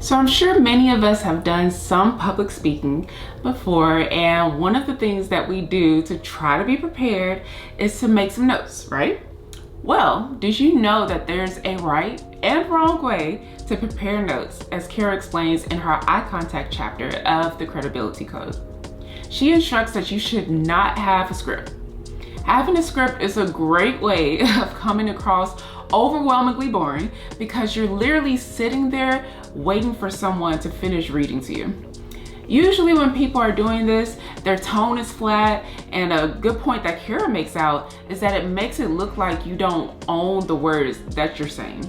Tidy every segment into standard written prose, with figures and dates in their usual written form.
So I'm sure many of us have done some public speaking before, and one of the things that we do to try to be prepared is to make some notes, right? Well, did you know that there's a right and wrong way to prepare notes, as Cara explains in her eye contact chapter of the Credibility Code? She instructs that you should not have a script. Having a script is a great way of coming across overwhelmingly boring because you're literally sitting there waiting for someone to finish reading to you. Usually when people are doing this, their tone is flat, and a good point that Cara makes out is that it makes it look like you don't own the words that you're saying.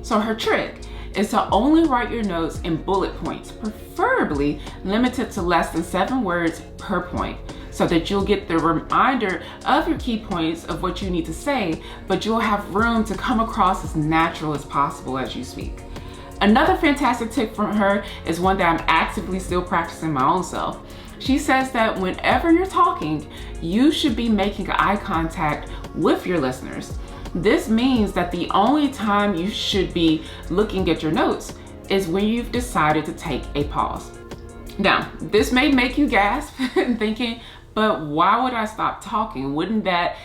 So her trick is to only write your notes in bullet points, preferably limited to less than 7 words per point, so that you'll get the reminder of your key points of what you need to say, but you'll have room to come across as natural as possible as you speak. Another fantastic tip from her is one that I'm actively still practicing my own self. She says that whenever you're talking, you should be making eye contact with your listeners. This means that the only time you should be looking at your notes is when you've decided to take a pause. Now, this may make you gasp and thinking, but why would I stop talking? Wouldn't that,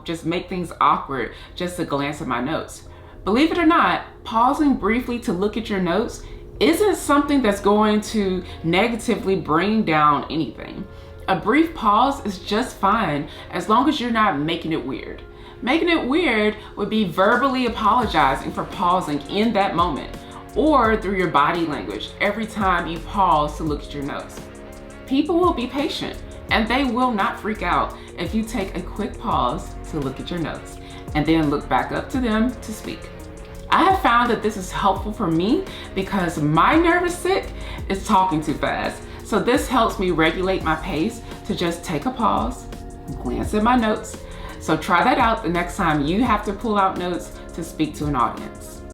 just make things awkward just to glance at my notes? Believe it or not, pausing briefly to look at your notes isn't something that's going to negatively bring down anything. A brief pause is just fine as long as you're not making it weird. Making it weird would be verbally apologizing for pausing in that moment, or through your body language every time you pause to look at your notes. People will be patient, and they will not freak out if you take a quick pause to look at your notes and then look back up to them to speak. I have found that this is helpful for me because my nervous tic is talking too fast. So this helps me regulate my pace to just take a pause, glance at my notes. So try that out the next time you have to pull out notes to speak to an audience.